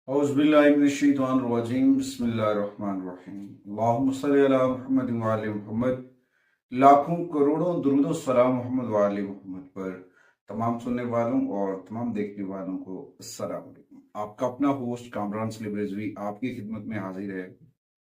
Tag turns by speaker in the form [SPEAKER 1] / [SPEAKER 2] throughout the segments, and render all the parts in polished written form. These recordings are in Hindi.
[SPEAKER 1] औज़ुबिल्लाहिमिनश्शैतानिर्रजीम बिस्मिल्लाहिर्रहमानिर्रहीम अल्लाहुम्मा सल्लि अला मुहम्मद व आले मुहम्मद। लाखों करोड़ों दुरूद व सलाम मोहम्मद व आले मुहम्मद पर। तमाम सुनने वालों और तमाम देखने वालों को अस्सलाम वालेकुम। आपका अपना होस्ट कामरान सलीम रिजवी आपकी खिदमत में हाजिर है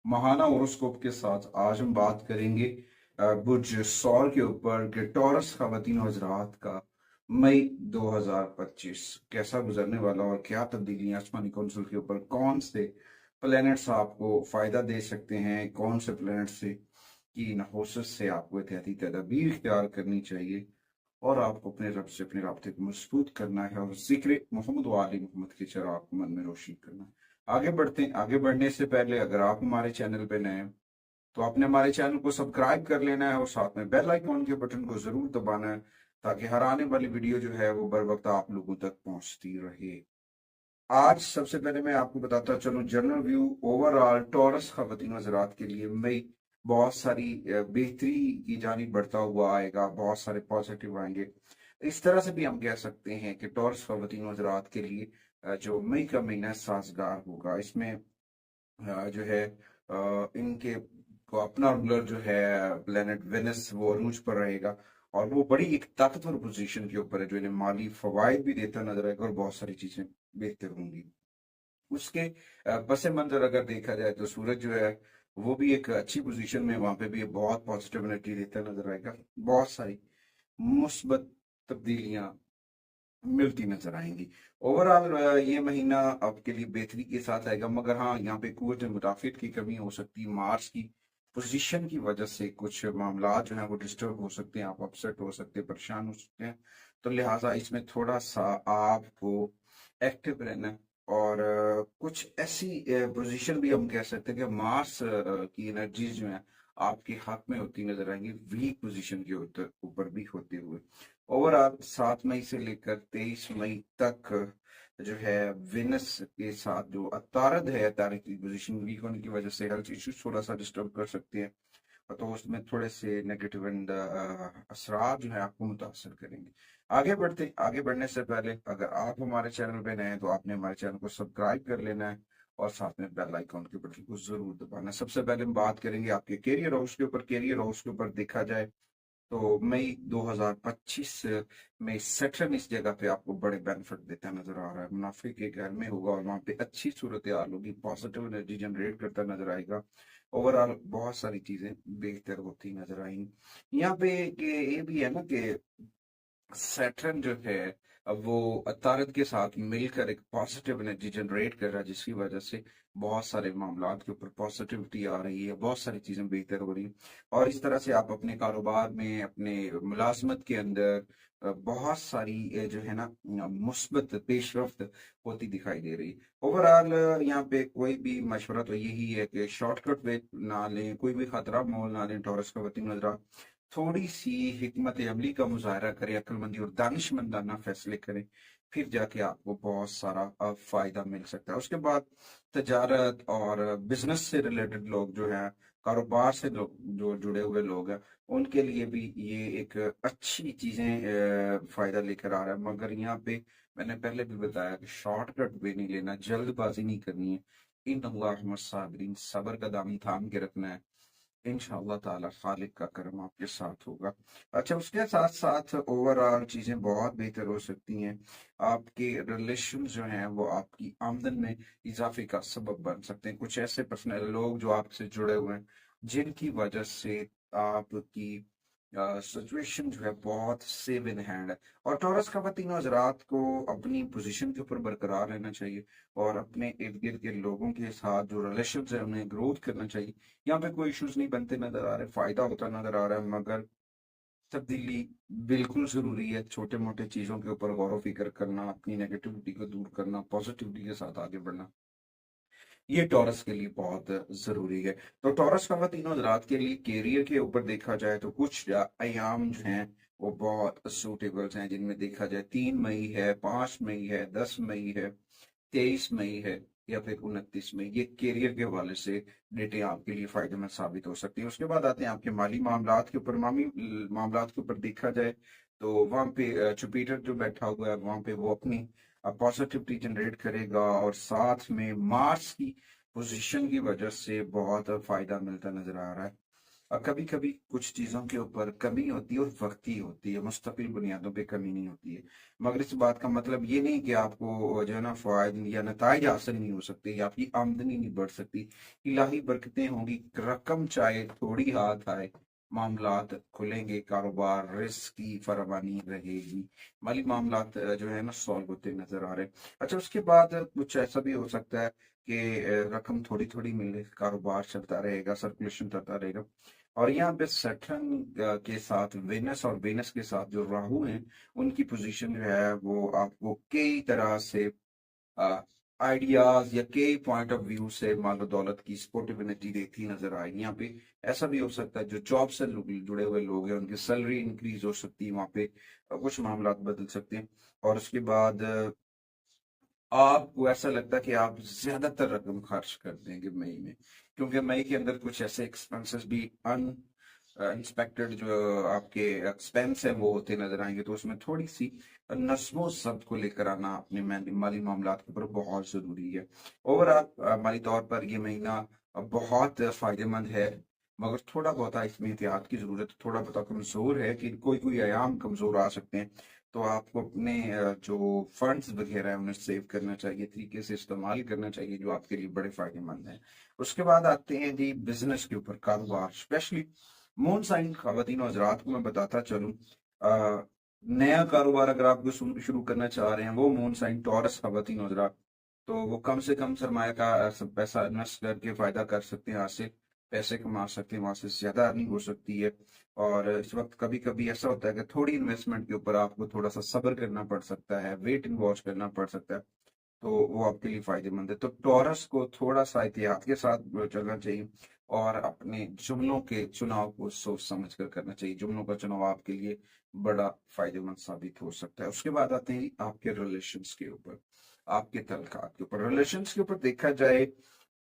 [SPEAKER 1] महाना होरोस्कोप के साथ। आज हम बात करेंगे बुर्ज सौर के ऊपर कि टॉरस ख़वातीन व हज़रात का मई 2025 कैसा गुजरने वाला और क्या तब्दीलियां आसमानी कौंसिल के ऊपर, कौन से प्लैनेट्स आपको फायदा दे सकते हैं, कौन से प्लैनेट से की नहोसत से आपको एहतियाती तदाबीर इख्तियार करनी चाहिए और आपको अपने रब से अपने राब्ते को मजबूत करना है और जिक्र मोहम्मद वाली मोहम्मद के चिराग को मन में रोशन करना है। आगे बढ़ते हैं। आगे बढ़ने से पहले अगर आप हमारे चैनल पे नए हैं तो आपने हमारे चैनल को सब्सक्राइब कर लेना है और साथ में बेल आइकॉन के बटन को जरूर दबाना है ताकि हर आने वाली वीडियो जो है वो बर वक्त आप लोगों तक पहुंचती रहे। आज सबसे पहले मैं आपको बताता चलूं जनरल व्यू ओवरऑल टॉरस ख़वातीन हज़रात के लिए मई बहुत सारी बेहतरी की जानिब बढ़ता हुआ आएगा, बहुत सारे पॉजिटिव आएंगे। इस तरह से भी हम कह सकते हैं कि टॉरस ख़वातीन हज़रात के लिए जो मई का महीना साजगार होगा। इसमें जो है इनके को अपना रूलर जो है प्लेनेट वेनस वो अरूज पर रहेगा और वो बड़ी एक ताकतवर पोजीशन के ऊपर है जो इन्हें माली फवायद भी देता नजर आएगा और बहुत सारी चीजें बेहतर होंगी। उसके पस मंजर अगर देखा जाए तो सूरज जो है वो भी एक अच्छी पोजीशन में, वहां पे भी बहुत पॉजिटिव एनर्जी देता नजर आएगा। बहुत सारी मुस्बत तब्दीलियां मिलती नजर आएंगी। ओवरऑल ये महीना आपके लिए बेहतरी के साथ आएगा, मगर हाँ यहाँ पे कुव्वत मुदाफियत की कमी हो सकती है। मार्स की पोजीशन की वजह से कुछ मामला जो है वो डिस्टर्ब हो सकते हैं, आप अपसेट हो सकते हैं, परेशान हो सकते हैं। तो लिहाजा इसमें थोड़ा सा आपको एक्टिव रहना है और कुछ ऐसी पोजीशन भी हम कह सकते हैं कि मार्स की एनर्जीज जो है आपके हक में होती नजर आएंगी, वीक पोजीशन के ऊपर भी होते हुए। ओवरऑल 7 मई से लेकर 23 मई तक जो है वेनस के साथ जो अतारद है, अतारद की पोजीशन वीक होने की वजह से हेल्थ इश्यूज थोड़ा सा डिस्टर्ब कर सकते हैं, तो उसमें थोड़े से नेगेटिव एंड असरार जो है आपको मुतासर करेंगे। आगे बढ़ने से पहले अगर आप हमारे चैनल पे नए हैं तो आपने हमारे चैनल को सब्सक्राइब कर लेना है और साथ में बेल आइकॉन के बटन को जरूर दबाना है। सबसे पहले हम बात करेंगे आपके कैरियर हाउस के ऊपर। कैरियर हाउस के ऊपर देखा जाए तो मई 2025 में सैटर्न इस जगह पे आपको बड़े बेनिफिट देता नजर आ रहा है। मुनाफे के घर में होगा और वहां पे अच्छी सूरत हाल होगी, पॉजिटिव एनर्जी जनरेट करता नजर आएगा। ओवरऑल बहुत सारी चीजें बेहतर होती नजर आएंगी। यहाँ पे ये भी है ना कि सैटर्न जो है अब वो अतारद के साथ मिलकर एक पॉजिटिव एनर्जी जनरेट कर रहा है, जिसकी वजह से बहुत सारे मामलात के ऊपर पॉजिटिविटी आ रही है, बहुत सारी चीजें बेहतर हो रही हैं और इस तरह से आप अपने कारोबार में, अपने मुलाजमत के अंदर बहुत सारी जो है ना मुस्बत पेशरफ्त होती दिखाई दे रही है। ओवरऑल यहाँ पे कोई भी मशवरा तो यही है कि शॉर्टकट वे ना लें, कोई भी खतरा मोल ना लें। टॉरस का वती नजरा थोड़ी सी हिकमत अमली का मुजाहरा करें, अक्लमंदी और दानिशमंदाना फैसले करें, फिर जाके आपको बहुत सारा फायदा मिल सकता है। उसके बाद तजारत और बिजनेस से रिलेटेड लोग जो हैं, कारोबार से लोग जो जुड़े हुए लोग हैं, उनके लिए भी ये एक अच्छी चीजें फायदा लेकर आ रहा है। मगर यहाँ पे मैंने पहले भी बताया कि शॉर्टकट वे नहीं लेना, जल्दबाजी नहीं करनी है। इन अल्लाह साबरीन, सब्र का दामन थाम के रखना है। इंशाअल्लाह ताला खालिक का करम आपके साथ होगा। अच्छा, उसके साथ साथ ओवरऑल चीजें बहुत बेहतर हो सकती हैं। आपके रिलेशन जो हैं वो आपकी आमदन में इजाफे का सबब बन सकते हैं। कुछ ऐसे पर्सनल लोग जो आपसे जुड़े हुए हैं जिनकी वजह से आपकी सिचुएशन जो है बहुत सेव इन हैंड है। और टॉरस खवातीन हजरात को अपनी पोजीशन के ऊपर बरकरार रहना चाहिए और अपने इर्द गिर्द के लोगों के साथ जो रिलेशन है उन्हें ग्रोथ करना चाहिए। यहाँ पे कोई इश्यूज नहीं बनते नजर आ रहे, फायदा होता नजर आ रहा है, मगर तब्दीली बिल्कुल जरूरी है। छोटे मोटे चीजों के ऊपर गौर व फिक्र करना, अपनी नेगेटिविटी को दूर करना, पॉजिटिविटी के साथ आगे बढ़ना, ये टॉरस के लिए बहुत जरूरी है। तो टॉरस खवातीन हज़रात के लिए कैरियर के ऊपर देखा जाए तो कुछ अयाम जो हैं वो बहुत सूटेबल्स हैं, जिनमें देखा जाए 3 मई है, 5 मई है, 10 मई है, 23 मई है या फिर 29 मई। ये कैरियर के हवाले से डेटें आपके लिए फायदेमंद साबित हो सकती है। उसके बाद आते हैं आपके माली मामलात के ऊपर। मामी मामलात के ऊपर देखा जाए तो वहां पे जुपिटर जो बैठा हुआ है वहां पे वो अपनी पॉजिटिविटी जनरेट करेगा, और साथ में मार्स की पोजीशन की वजह से बहुत फायदा मिलता नजर आ रहा है। कभी कभी कुछ चीजों के ऊपर कमी होती है और वक्ती होती है, मुस्तकिल बुनियादों पे कमी नहीं होती है। मगर इस बात का मतलब ये नहीं कि आपको जो है ना फायदे या नताइज हासिल नहीं हो सकते, या आपकी आमदनी नहीं बढ़ सकती। इलाही बरकतें होंगी, रकम चाहे थोड़ी हाथ आए, मामलात खुलेंगे, कारोबार, रिस्क की फरावानी रहेगी, माली मामलात जो है ना सॉल्व होते नजर आ रहे हैं। अच्छा, उसके बाद कुछ ऐसा भी हो सकता है कि रकम थोड़ी थोड़ी मिले, कारोबार चलता रहेगा, सर्कुलेशन चलता रहेगा। और यहाँ पे सैटर्न के साथ वेनस, और वेनस के साथ जो राहु हैं, उनकी पोजीशन जो है वो आपको कई तरह से आइडियाज या कई पॉइंट ऑफ व्यू से मालो दौलत की सपोर्टिव एनर्जी देती नजर आएगी। यहाँ पे ऐसा भी हो सकता है जो जॉब से जुड़े हुए लोग हैं उनकी सैलरी इंक्रीज हो सकती है, वहां पे कुछ मामला बदल सकते हैं। और उसके बाद आपको ऐसा लगता है कि आप ज्यादातर रकम खर्च कर देंगे मई में, क्योंकि मई के अंदर कुछ ऐसे एक्सपेंसेस भी अन इंस्पेक्टेड जो आपके एक्सपेंस है वो होते नजर आएंगे। तो उसमें थोड़ी सी नस्मो जब्त को लेकर आना अपने माली मामलात के ऊपर बहुत जरूरी है। ओवरऑल माली तौर पर ये महीना बहुत फायदेमंद है, मगर थोड़ा बहुत इसमें एहतियात की जरूरत है। थोड़ा बहुत कमजोर है कि कोई कोई आयाम कमजोर आ सकते हैं, तो आपको अपने जो फंड्स वगैरह है उन्हें सेव करना चाहिए, तरीके से इस्तेमाल करना चाहिए जो आपके लिए बड़े फायदेमंद हैं। उसके बाद आते हैं जी बिजनेस के ऊपर, कारोबार, स्पेशली मून साइन खवातीन और हजरात को मैं बताता चलूं, नया कारोबार अगर आप शुरू करना चाह रहे हैं, वो मून साइन टॉरस खवातीन और हजरात, तो वो कम से कम सरमाया का पैसा इन्वेस्ट करके फायदा कर सकते हैं, हासिल पैसे कमा सकते हैं, वहां से ज्यादा अर्निंग हो सकती है। और इस वक्त कभी कभी ऐसा होता है कि थोड़ी इन्वेस्टमेंट के ऊपर आपको थोड़ा सा सब्र करना पड़ सकता है, वेट एंड वॉच करना पड़ सकता है, तो वो आपके लिए फायदेमंद है। तो टॉरस को थोड़ा सा एहतियात के साथ चलना चाहिए, और अपने जुमलों के चुनाव को सोच समझ कर करना चाहिए। जुमलों का चुनाव आपके लिए बड़ा फायदेमंद साबित हो सकता है। उसके बाद आते हैं आपके रिलेशंस के ऊपर, आपके तल्खात के ऊपर। रिलेशंस के ऊपर देखा जाए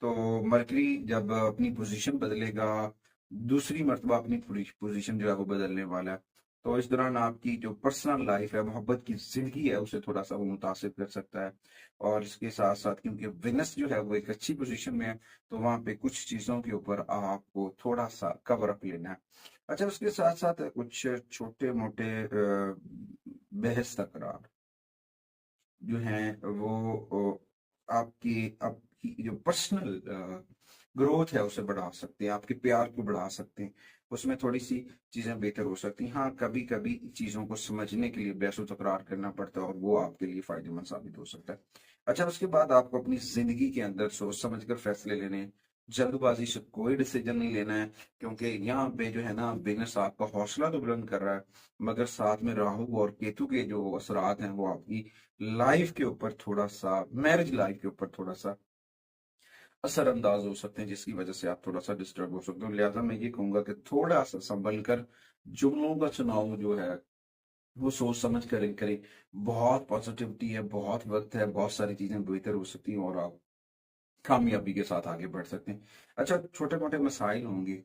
[SPEAKER 1] तो मरकरी जब अपनी पोजीशन बदलेगा, दूसरी मर्तबा अपनी पोजीशन जो है वो बदलने वाला है, तो इस दौरान आपकी जो पर्सनल लाइफ है, मोहब्बत की जिंदगी है, उसे थोड़ा सा वो मुतासिर कर सकता है। और इसके साथ साथ क्योंकि वेनस जो है वो एक अच्छी पोजीशन में है, तो वहां पे कुछ चीजों के ऊपर आपको थोड़ा सा कवर अप लेना है। अच्छा, उसके साथ साथ कुछ छोटे मोटे बहस तकरार जो है वो आपकी जो पर्सनल ग्रोथ है उसे बढ़ा सकते हैं, आपके प्यार को बढ़ा सकते हैं, उसमें थोड़ी सी चीजें बेहतर हो सकती हैं। हाँ, कभी कभी चीजों को समझने के लिए बहस तकरार करना पड़ता है, और वो आपके लिए फायदेमंद साबित हो सकता है। अच्छा, उसके बाद आपको अपनी जिंदगी के अंदर सोच समझ कर फैसले लेने हैं, जल्दबाजी से कोई डिसीजन नहीं लेना है, क्योंकि यहाँ पे जो है ना बिजनेस आपका हौसला तो बुलंद कर रहा है, मगर साथ में राहु और केतु के जो असरात हैं वो आपकी लाइफ के ऊपर थोड़ा सा, मैरिज लाइफ के ऊपर थोड़ा सा असरअंदाज हो सकते हैं, जिसकी वजह से आप थोड़ा सा डिस्टर्ब हो सकते हो। लिहाजा मैं ये कहूंगा कि थोड़ा सा संभल कर जुमलों का चुनाव जो है वो सोच समझ कर करें। बहुत पॉजिटिविटी है, बहुत वक्त है, बहुत सारी चीजें बेहतर हो सकती हैं, और आप कामयाबी के साथ आगे बढ़ सकते हैं। अच्छा, छोटे मोटे मसाइल होंगे,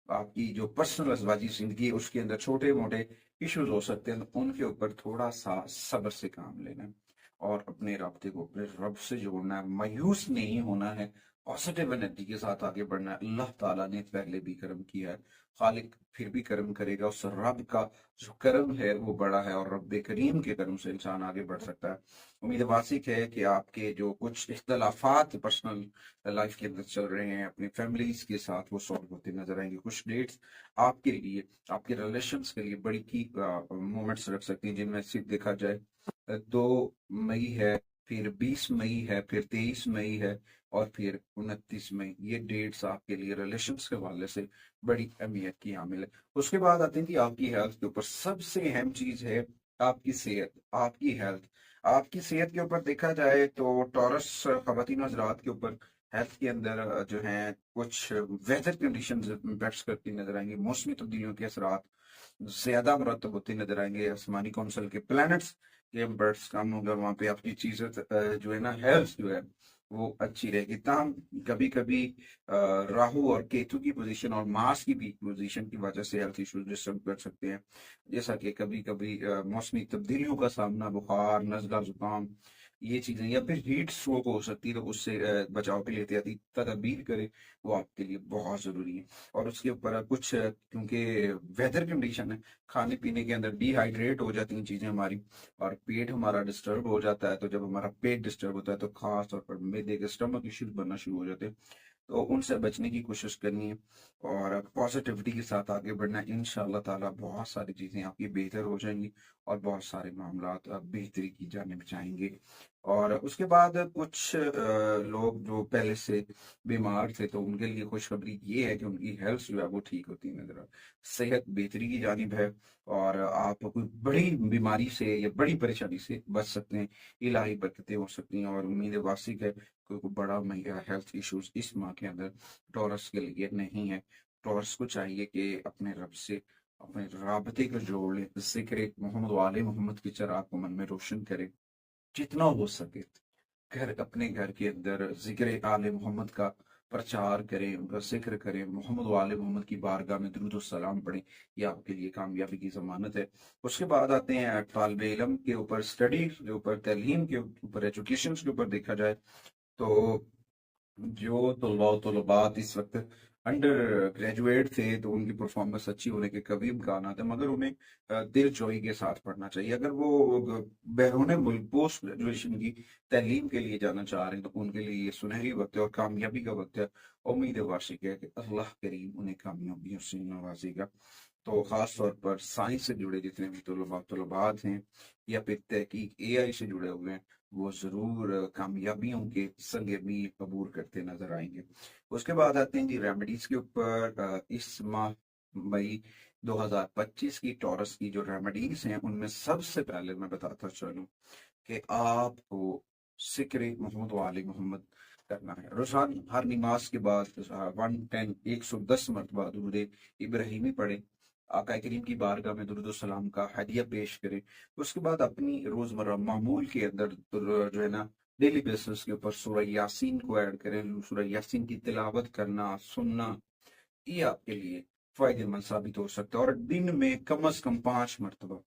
[SPEAKER 1] आपकी जो पर्सनल अजवाजी जिंदगी है उसके अंदर छोटे मोटे इश्यूज हो सकते हैं, तो उनके ऊपर थोड़ा सा सब्र से काम लेना है, और अपने राब्ते को अपने रब से जोड़ना है, मायूस नहीं होना है, पॉजिटिव एनर्जी के साथ आगे बढ़ना है। अल्लाह ताला ने पहले भी कर्म किया है, खालिक फिर भी कर्म करेगा। उस रब का जो कर्म है वो बड़ा है, और रब करीम के कर्म से इंसान आगे बढ़ सकता है। उम्मीद वासिक है कि आपके जो कुछ इख्तलाफात पर्सनल लाइफ के अंदर चल रहे हैं अपनी फैमिलीज के साथ, वो सॉल्व होते नजर आएंगे। कुछ डेट्स आपके लिए, आपके रिलेशंस के लिए बड़ी की मोमेंट्स रख सकती हैं, जिनमें सिर्फ देखा जाए 2 मई है, फिर 20 मई है, फिर 23 मई है, और फिर 29 मई। ये डेट्स आपके लिए रिलेशंस के हवाले से बड़ी अहमियत की हामिल है। उसके बाद आते हैं कि आपकी हेल्थ के ऊपर। सबसे अहम चीज है आपकी सेहत, आपकी हेल्थ। आपकी सेहत के ऊपर देखा जाए तो टॉरस खवातीन हजरात के ऊपर हेल्थ के अंदर जो है कुछ वेदर कंडीशन इम्पैक्ट करती नजर आएंगी, मौसमी तब्दीलियों के असरात ज्यादा मुरतब होते नजर आएंगे, आसमानी कौंसल के प्लैनेट्स के इम्पैक्ट्स कम होगा, वहां पे आपकी चीजें जो है ना हेल्थ जो है वो अच्छी रहेगी। ताहम कभी कभी राहु और केतु की पोजीशन और मार्स की भी पोजीशन की वजह से हेल्थ इश्यूज डिस्टर्ब कर सकते हैं, जैसा कि कभी कभी मौसमी तब्दीलियों का सामना, बुखार, नजला, जुकाम, ये चीजें, या फिर हीट स्ट्रोक हो सकती है, तो उससे बचाव के लिए एहतियाती तदबीर करें, वो आपके लिए बहुत जरूरी है। और उसके ऊपर कुछ क्योंकि वेदर कंडीशन है, खाने पीने के अंदर डिहाइड्रेट हो जाती हैं चीजें हमारी, और पेट हमारा डिस्टर्ब हो जाता है। तो जब हमारा पेट डिस्टर्ब होता है तो खास तौर पर मैदे के स्टमक इश्यूज बनना शुरू हो जाते हैं। तो उनसे बचने की कोशिश करनी है और पॉजिटिविटी के साथ आगे बढ़ना है। इंशाअल्लाह ताला बहुत सारी चीजें आपकी बेहतर हो जाएंगी और बहुत सारे मामला बेहतरी की जानिब जाएंगे। और उसके बाद कुछ लोग जो पहले से बीमार थे, तो उनके लिए खुशखबरी ये है कि उनकी हेल्थ जो है वो ठीक होती नजर आ, सेहत बेहतरी की जानिब है। और आप कोई बड़ी बीमारी से या बड़ी परेशानी से बच सकते हैं, इलाही बरकतें हो सकती हैं। और उम्मीद वासिक है कोई बड़ा महंगा हेल्थ इश्यूज इस माह के अंदर टॉरस के लिए नहीं है। टॉरस को चाहिए कि अपने रब से अपने राबते को जोड़ ले, जिक्र मोहम्मद वाले मोहम्मद की चिराग को मन में रोशन करे जितना हो सके। अपने घर के अंदर जिक्र आले मोहम्मद का प्रचार करें, उनका जिक्र करें, मोहम्मद वाले मोहम्मद की बारगाह में दुरूद और सलाम पढ़ें। ये आपके लिए कामयाबी की जमानत है। उसके बाद आते हैं तालिब इल्म के ऊपर, स्टडी के ऊपर, तालीम के ऊपर, एजुकेशन के ऊपर देखा जाए तो जो तलबात इस वक्त अंडर ग्रेजुएट थे, तो उनकी परफॉर्मेंस अच्छी होने के कभी इम्कान है, मगर उन्हें दिल जोई के साथ पढ़ना चाहिए। अगर वो बैरून मुल्क पोस्ट ग्रेजुएशन की तालीम के लिए जाना चाह रहे हैं, तो उनके लिए ये सुनहरी वक्त है और कामयाबी का वक्त है। उम्मीद वाशिक है कि अल्लाह करीम उन्हें कामयाबियों से नवाजेगा। तो खास तौर पर साइंस से जुड़े जितने भी तलबात हैं या फिर तहकीक एआई से जुड़े हुए हैं, वो जरूर कामयाबियों के संग मील अबूर करते नजर आएंगे। उसके बाद आते हैं जी रेमेडीज के ऊपर। इस माह मई 2025 की टॉरस की जो रेमेडीज हैं, उनमें सबसे पहले मैं बताता चलूं कि आपको जिक्र मोहम्मद वाले मोहम्मद करना है। रोजाना हर नमाज के बाद 110 मरतबा दुरूद इब्राहिमी पढ़े, आका करीम की बारगाह में दुरूद सलाम का हदिया पेश करें। उसके बाद अपनी रोजमर्रा मामूल के अंदर जो है ना, डेली बेसिस के ऊपर सूरह यासीन को ऐड करें। सूरह यासीन की तिलावत करना, सुनना, ये आपके लिए फायदेमंद साबित हो सकता है। और दिन में कम से कम 5 मरतबा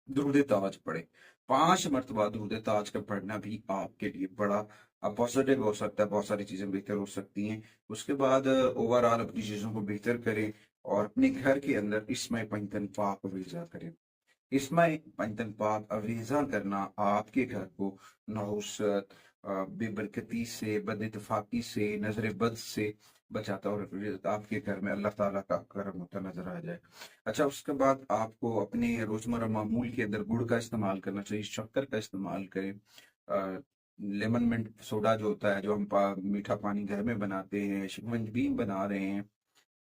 [SPEAKER 1] दुरूद ताज पढ़े। 5 मरतबा दुरूद ताज का पढ़ना भी आपके लिए बड़ा पॉजिटिव हो सकता है, बहुत सारी चीजें बेहतर हो सकती हैं। उसके बाद ओवरऑल अपनी चीजों को बेहतर करें और अपने घर के अंदर इसमें पंजतन पाक अवीजा करें। इसमें पंजतन पाक अवीजा करना आपके घर को नहुसत, बेबरकती से, बदइतफाकी से, नजर बद से बचाता, और आपके घर में अल्लाह ताला का करम होता नजर आ जाए। अच्छा, उसके बाद आपको अपने रोजमर्रा मामूल के अंदर गुड़ का इस्तेमाल करना चाहिए, शक्कर का इस्तेमाल करें। लेमन मिंट सोडा जो होता है, जो हम मीठा पानी घर में बनाते हैं, शिकंजी बना रहे हैं,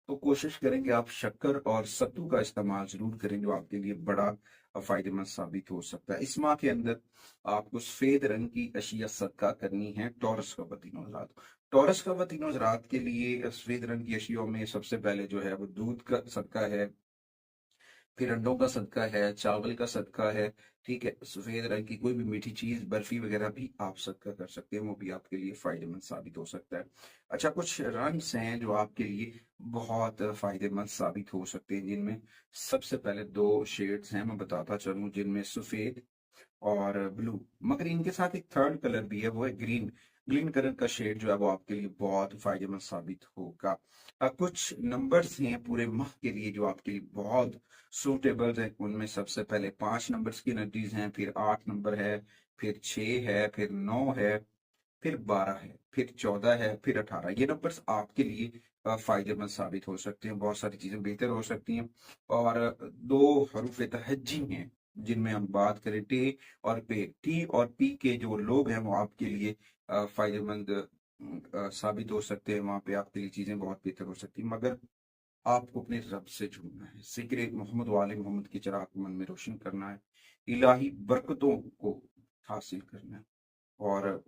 [SPEAKER 1] तो कोशिश करें कि आप शक्कर और सत्तू का इस्तेमाल जरूर करें, जो आपके लिए बड़ा फायदेमंद साबित हो सकता है। इस माह के अंदर आपको सफेद रंग की अशिया सदका करनी है टॉरस का वतीनो हजरात। टॉरस का वतीनो हजरात के लिए सफेद रंग की अशियों में सबसे पहले जो है वो दूध का सदका है, फिर अंडों का सदका है, चावल का सदका है। ठीक है, सफेद रंग की कोई भी मीठी चीज, बर्फी वगैरह भी आप सदका कर सकते हैं, वो भी आपके लिए फायदेमंद साबित हो सकता है। अच्छा, कुछ रंग्स हैं जो आपके लिए बहुत फायदेमंद साबित हो सकते हैं, जिनमें सबसे पहले 2 शेड्स हैं, मैं बताता चलूं, जिनमें सफेद और ब्लू, मगर इनके साथ एक थर्ड कलर भी है, वो है ग्रीन। ग्रीन कलर का शेड जो है वो आपके लिए बहुत फायदेमंद साबित होगा। कुछ नंबर्स हैं पूरे माह के लिए जो आपके लिए बहुत सूटेबल है। उनमें सबसे पहले 5 नंबर्स की एनर्जीज हैं, फिर 8 नंबर है, फिर 6 है, फिर 9 है, फिर 12 है, फिर 14 है, फिर 18। ये नंबर्स आपके लिए फायदेमंद साबित हो सकते हैं, बहुत सारी चीजें बेहतर हो सकती हैं। और 2 हरूफ तहज्जी हैं, जिनमें हम बात करें टे और पे, टी और पी के जो लोग हैं वो आपके लिए फायदेमंद साबित हो सकते हैं। वहां पे आपके लिए चीजें बहुत बेहतर हो सकती हैं, मगर आपको अपने रब से जुड़ना है, जिक्र मोहम्मद वाले मोहम्मद की चिराग को मन में रोशन करना है, इलाही बरकतों को हासिल करना है। और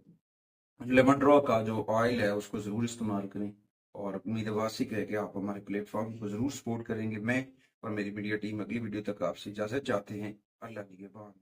[SPEAKER 1] लेमन ड्रॉ का जो ऑयल है उसको जरूर इस्तेमाल करें। और उम्मीद वासिक है कि आप हमारे प्लेटफॉर्म को जरूर सपोर्ट करेंगे। मैं और मेरी मीडिया टीम अगली वीडियो तक आपसे इजाजत चाहते हैं। अल्लाह निगहबान।